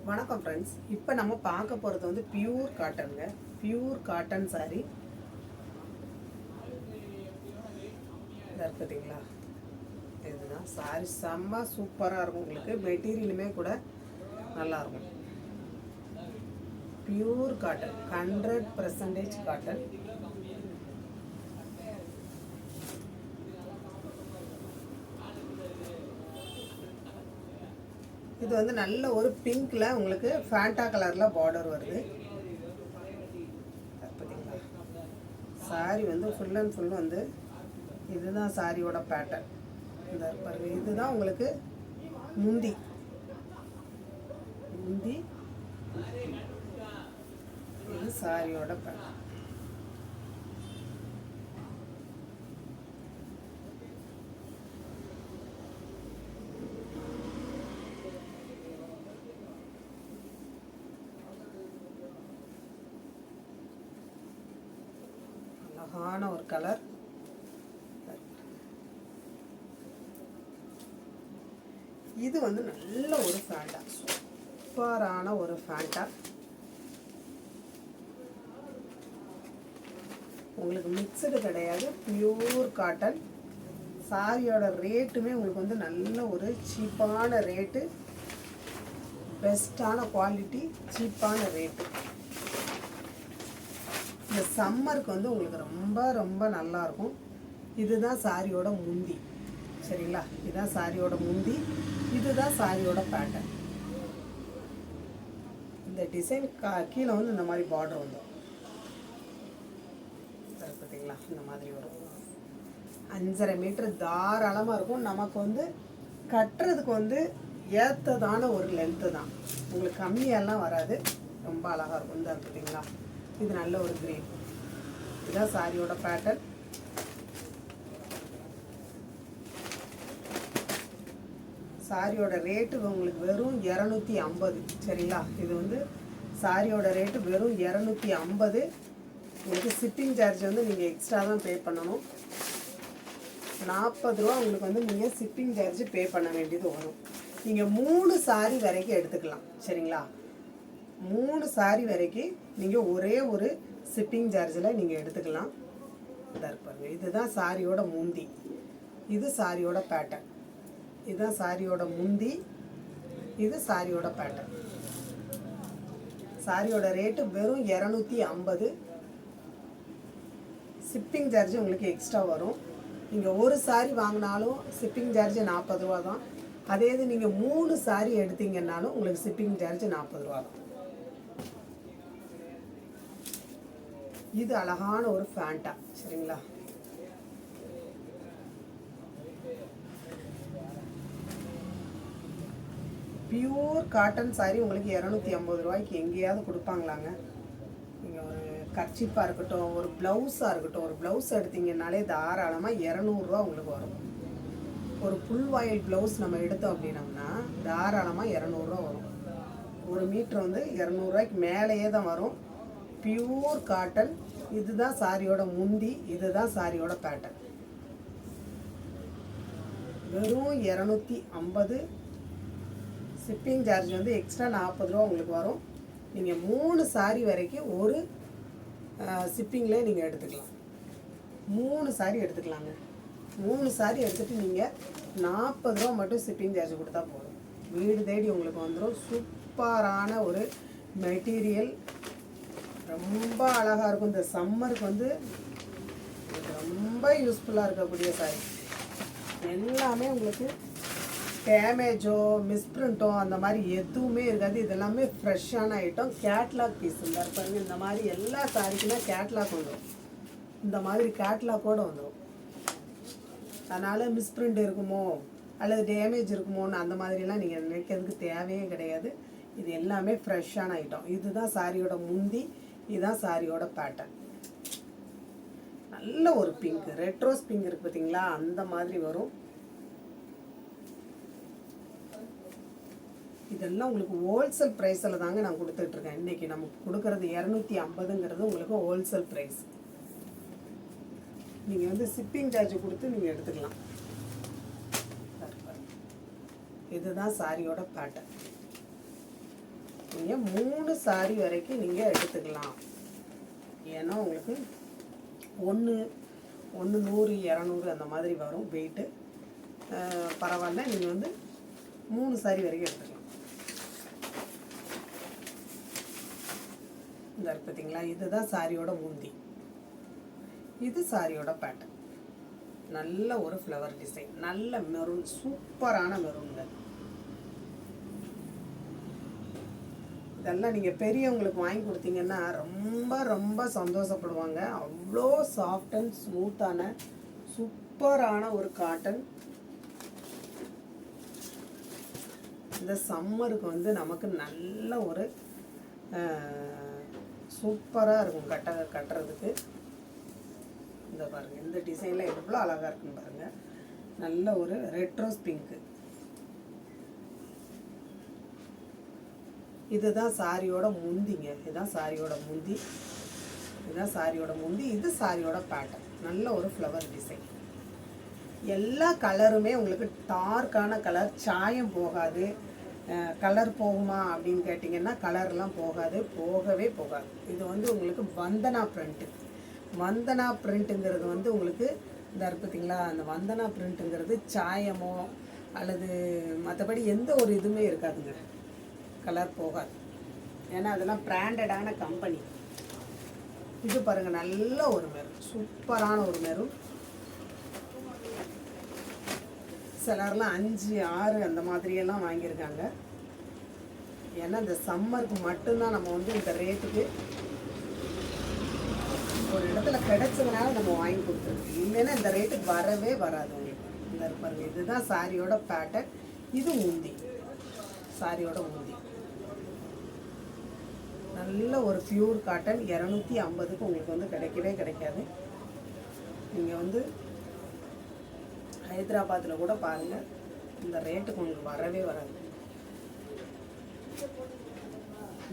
வணக்கம் ஃப்ரெண்ட்ஸ். இப்போ நம்ம பார்க்க போகிறது வந்து பியூர் காட்டனுங்க. பியூர் காட்டன் சாரீ இருக்குதுங்களா. இதுதான் சாரீ செம்ம சூப்பராக இருக்கும். உங்களுக்கு மெட்டீரியலுமே கூட நல்லாயிருக்கும். Pure cotton 100% cotton. இது வந்து நல்ல ஒரு பிங்க்ல உங்களுக்கு ஃபேண்டா கலர்ல பார்டர் வருது. பார்த்தீங்களா, சாரி வந்து ஃபுல் அண்ட் ஃபுல் வந்து இதுதான் சாரியோட பேட்டர்ன். இந்த பாருங்க, இதுதான் உங்களுக்கு முந்தி. இது சாரியோட பேட்டர்ன். அழகான ஒரு கலர். இது வந்து நல்ல ஒரு ஃபேண்டா, சூப்பரான ஒரு ஃபேண்டா. உங்களுக்கு மிக்சடு கிடையாது, பியூர் காட்டன். சாரியோட ரேட்டுமே உங்களுக்கு வந்து நல்ல ஒரு சீப்பான ரேட்டு, பெஸ்ட்டான குவாலிட்டி, சீப்பான ரேட்டு. இந்த சம்மருக்கு வந்து உங்களுக்கு ரொம்ப ரொம்ப நல்லாயிருக்கும். இதுதான் சாரியோட முந்தி. சரிங்களா, இதுதான் சாரியோட முந்தி, இதுதான் சாரியோட பேட்டர்ன். இந்த டிசைன் கீழே வந்து இந்த மாதிரி பார்டர் வந்துடும். பார்த்தீங்களா, இந்த மாதிரி வரும். 5.5 மீட்டர் தாராளமாக இருக்கும். நமக்கு வந்து கட்டுறதுக்கு வந்து ஏற்றதான ஒரு லென்த்து தான். உங்களுக்கு கம்மியெல்லாம் வராது, ரொம்ப அழகாக இருக்கும். இந்த பார்த்தீங்களா, இது நல்ல ஒரு கிரீன். இதுதான் சாரியோட பேட்டர்ன். சாரியோட ரேட்டு உங்களுக்கு வெறும் 250. சரிங்களா, இது வந்து சாரியோட ரேட்டு வெறும் 250. உங்களுக்கு ஷிப்பிங் சார்ஜ் வந்து நீங்கள் எக்ஸ்ட்ரா தான் பே பண்ணணும். 40 ரூபா உங்களுக்கு வந்து நீங்கள் ஷிப்பிங் சார்ஜ் பே பண்ண வேண்டியது வரும். நீங்கள் 3 சாரி வரைக்கும் எடுத்துக்கலாம். சரிங்களா, 3 சாரி வரைக்கும் நீங்கள் ஒரே ஒரு ஷிப்பிங் சார்ஜில் நீங்கள் எடுத்துக்கலாம். இதாக இருப்பாங்க. இதுதான் சாரியோட முந்தி, இது சாரியோட பேட்டர்ன். இதுதான் சாரியோட முந்தி, இது சாரியோட பேட்டர்ன். சாரியோட ரேட்டு வெறும் 250. ஷிப்பிங் சார்ஜ் உங்களுக்கு எக்ஸ்ட்ரா வரும். நீங்கள் ஒரு சாரி வாங்கினாலும் ஷிப்பிங் சார்ஜ் 40 ரூபா தான். அதே இது நீங்கள் 3 சாரி எடுத்தீங்கன்னாலும் உங்களுக்கு ஷிப்பிங் சார்ஜ் 40 ரூபா தான். இது அழகான ஒரு ஃபேண்டா. சரிங்களா, பியூர் காட்டன் சாரி உங்களுக்கு 250 ரூபாய்க்கு எங்கேயாவது கொடுப்பாங்களாங்க? நீங்கள் ஒரு கர்ச்சிப்பாக இருக்கட்டும், ஒரு ப்ளவுஸாக இருக்கட்டும், ஒரு ப்ளவுஸ் எடுத்தீங்கன்னாலே தாராளமாக 200 ரூபா உங்களுக்கு வரும். ஒரு ஃபுல் வாயில் ப்ளவுஸ் நம்ம எடுத்தோம் அப்படின்னம்னா தாராளமாக 200 ரூபா வரும். ஒரு மீட்ரு வந்து 200 ரூபாய்க்கு மேலேயே தான் வரும். Pure cotton. இதுதான் சாரியோட முந்தி, இதுதான் சாரியோட பேட்டர்ன். வெறும் 250. ஷிப்பிங் சார்ஜ் வந்து எக்ஸ்ட்ரா 40 ரூபா உங்களுக்கு வரும். நீங்கள் 3 சாரி வரைக்கும் ஒரு ஷிப்பிங்கில் நீங்கள் எடுத்துக்கலாம். 3 சாரி எடுத்துக்கலாங்க. 3 சாரி எடுத்துகிட்டு நீங்கள் 40 ரூபா மட்டும் ஷிப்பிங் சார்ஜ் கொடுத்தா போதும். வீடு தேடி உங்களுக்கு வந்துடும். சூப்பரான ஒரு மெட்டீரியல், ரொம்ப அழகாக இருக்கும். இந்த சம்மருக்கு வந்து ரொம்ப யூஸ்ஃபுல்லாக இருக்கக்கூடிய சாரி. எல்லாமே உங்களுக்கு டேமேஜோ மிஸ்பிரிண்ட்டோ அந்த மாதிரி எதுவுமே இருக்காது. இதெல்லாமே ஃப்ரெஷ்ஷான ஐட்டம். கேட்லாக் பீஸ் இந்த இருப்பாங்க. இந்த மாதிரி எல்லா சாரிக்குமே கேட்லாக் வந்துடும். இந்த மாதிரி கேட்லாக்கோடு வந்துடும். அதனால் மிஸ்பிரிண்ட் இருக்குமோ அல்லது டேமேஜ் இருக்குமோன்னு அந்த மாதிரிலாம் நீங்கள் நினைக்கிறதுக்கு தேவையே கிடையாது. இது எல்லாமே ஃப்ரெஷ்ஷான ஐட்டம். இதுதான் சாரியோட முந்தி, இதுதான் சாரியோட பேட்டர்ன். நல்ல ஒரு பிங்க், ரெட் ரோஸ் பிங்க் இருக்குது பார்த்தீங்களா, அந்த மாதிரி வரும். இதெல்லாம் உங்களுக்கு ஹோல்சேல் ப்ரைஸில் தாங்க நான் கொடுத்துட்ருக்கேன். இன்றைக்கி நமக்கு கொடுக்குறது 250ங்கிறது உங்களுக்கு ஹோல்சேல் ப்ரைஸ். நீங்கள் வந்து ஷிப்பிங் சார்ஜ் கொடுத்து நீங்கள் எடுத்துக்கலாம். இதுதான் சாரியோட பேட்டர்ன். நீங்கள் 3 சாரி வரைக்கும் நீங்கள் எடுத்துக்கலாம். ஏன்னா உங்களுக்கு ஒன்று 100 200 அந்த மாதிரி வரும் வெயிட்டு. பரவாயில்ல, நீங்கள் வந்து 3 சாரி வரைக்கும் எடுத்துக்கலாம். இந்த பார்த்தீங்களா, இதுதான் சாரியோட முந்தி, இது சாரியோட பேட்டர்ன். நல்ல ஒரு ஃப்ளவர் டிசைன், நல்ல மெரூன், சூப்பரான மெரூன்ங்க. இதெல்லாம் நீங்கள் பெரியவங்களுக்கு வாங்கி கொடுத்தீங்கன்னா ரொம்ப ரொம்ப சந்தோஷப்படுவாங்க. அவ்வளோ சாஃப்ட் அண்ட் ஸ்மூத்தான சூப்பரான ஒரு காட்டன். இந்த சம்மருக்கு வந்து நமக்கு நல்ல ஒரு சூப்பராக இருக்கும் கட்டுறதுக்கு. இந்த பாருங்கள், இந்த டிசைனில் எவ்வளோ அழகாக இருக்குன்னு பாருங்கள். நல்ல ஒரு ரெட்ரோஸ் பிங்க்கு. இதுதான் சாரியோட முந்திங்க. இதுதான் சாரியோட முந்தி, இதுதான் சாரியோட முந்தி, இது சாரியோட பேட்டர்ன். நல்ல ஒரு ஃப்ளவர் டிசைன். எல்லா கலருமே உங்களுக்கு டார்க்கான கலர், சாயம் போகாது. கலர் போகுமா அப்படின்னு கேட்டிங்கன்னா கலர்லாம் போகாது, போகவே போகாது. இது வந்து உங்களுக்கு வந்தனா பிரிண்ட்டு. வந்தனா பிரிண்ட்டுங்கிறது வந்து உங்களுக்கு இந்த பார்த்தீங்களா, அந்த வந்தனா பிரிண்ட்டுங்கிறது சாயமோ அல்லது மற்றபடி எந்த ஒரு இதுவுமே இருக்காதுங்க, கலர் போகாது. ஏன்னா அதெல்லாம் பிராண்டடான கம்பெனி. இது பாருங்கள், நல்ல ஒரு மெரூன், சூப்பரான ஒரு மெரூன். சிலர்லாம் 5 6 அந்த மாதிரியெல்லாம் வாங்கியிருக்காங்க. ஏன்னா இந்த சம்மருக்கு மட்டும்தான் நம்ம வந்து இந்த ரேட்டுக்கு ஒரு இடத்துல கிடைச்சதுனால நம்ம வாங்கி கொடுத்துருக்கு. இல்லைன்னா இந்த ரேட்டுக்கு வரவே வராது உங்களுக்கு. இந்த பாருங்க, இதுதான் சாரியோட பேட்டர்ன். இது முந்தி, சாரியோட முந்தி. நல்ல ஒரு பியூர் காட்டன். 250க்கு உங்களுக்கு வந்து கிடைக்கவே கிடைக்காது. நீங்கள் வந்து ஹைதராபாத்தில் கூட பாருங்கள், இந்த ரேட்டுக்கு உங்களுக்கு வரவே வராது.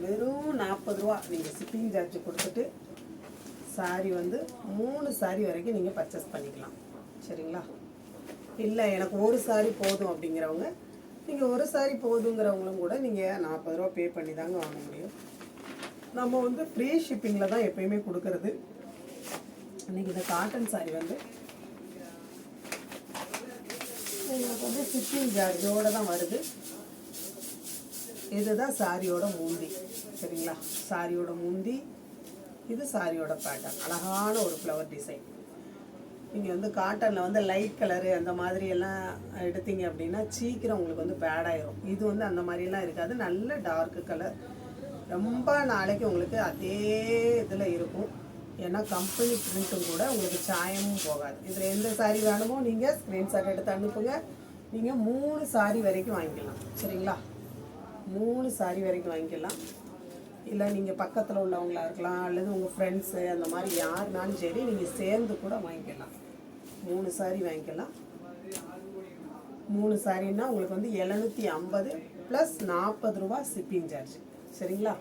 வெறும் 40 ரூபா நீங்கள் ஷிப்பிங் சார்ஜ் கொடுத்துட்டு சாரி வந்து 3 சாரி வரைக்கும் நீங்கள் பர்ச்சேஸ் பண்ணிக்கலாம். சரிங்களா? இல்லை எனக்கு ஒரு சாரி போதும் அப்படிங்கிறவங்க, நீங்கள் ஒரு சாரி போதுங்கிறவங்களும் கூட நீங்கள் 40 ரூபா பே பண்ணி தாங்க வாங்க முடியும். நம்ம வந்து ஃப்ரீ ஷிப்பிங்கில் தான் எப்பயுமே கொடுக்கறது. இன்றைக்கி இந்த காட்டன் சாரி வந்து உங்களுக்கு வந்து ஷிப்பிங் சார்ஜோடு தான் வருது. இதுதான் சாரியோட முந்தி. சரிங்களா? சாரியோட முந்தி, இது சாரியோட பேட்டர்ன். அழகான ஒரு ஃப்ளவர் டிசைன். நீங்கள் வந்து காட்டனில் வந்து லைட் கலரு அந்த மாதிரியெல்லாம் எடுத்தீங்க அப்படின்னா சீக்கிரம் உங்களுக்கு வந்து பேடாயிரும். இது வந்து அந்த மாதிரிலாம் இருக்காது, நல்ல டார்க்கு கலர். ரொம்ப நாளைக்கு உங்களுக்கு அதே இதில் இருக்கும். ஏன்னா கம்பெனி பிரிண்ட்டும் கூட உங்களுக்கு சாயமும் போகாது. இதில் எந்த சாரி வேணுமோ நீங்கள் ஸ்க்ரீன்ஷாட் எடுத்து அனுப்புங்க. நீங்கள் 3 சாரி வரைக்கும் வாங்கிக்கலாம். சரிங்களா? 3 சாரி வரைக்கும் வாங்கிக்கலாம். இல்லை நீங்கள் பக்கத்தில் உள்ளவங்களா இருக்கலாம், அல்லது உங்கள் ஃப்ரெண்ட்ஸு அந்த மாதிரி யாருனாலும் சரி, நீங்கள் சேர்ந்து கூட வாங்கிக்கலாம். 3 சாரி வாங்கிக்கலாம். 3 சாரின்னா உங்களுக்கு வந்து 750 ப்ளஸ் 40 ரூபா ஷிப்பிங் சார்ஜ். சரிங்களா?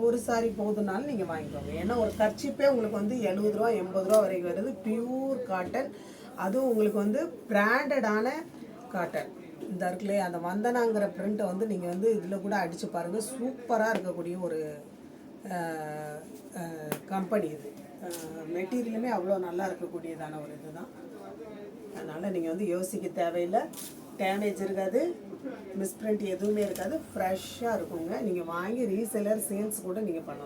ஒரு சாரி போதுனாலும் நீங்கள் வாங்கிக்கோங்க. ஏன்னா ஒரு கர்ச்சிப்பே உங்களுக்கு வந்து 70 ரூபா 80 ரூபா வரைக்கும் வருது. பியூர் காட்டன், அதுவும் உங்களுக்கு வந்து பிராண்டடான காட்டன். இந்த இருக்குல்லையே அந்த வந்தனாங்கிற பிரிண்ட்டை வந்து நீங்கள் வந்து இதில் கூட அடித்து பாருங்கள். சூப்பராக இருக்கக்கூடிய ஒரு கம்பெனி இது. மெட்டீரியலுமே அவ்வளோ நல்லா இருக்கக்கூடியதான ஒரு இது தான். அதனால் நீங்கள் வந்து யோசிக்க தேவையில்லை. டேமேஜ் இருக்காது, மிஸ்பிரிண்ட் எதுவுமே இருக்காது, ஃப்ரெஷ்ஷாக இருக்குங்க. நீங்கள் வாங்கி ரீசேலர் சேல்ஸ் கூட நீங்கள் பண்ணலாம்.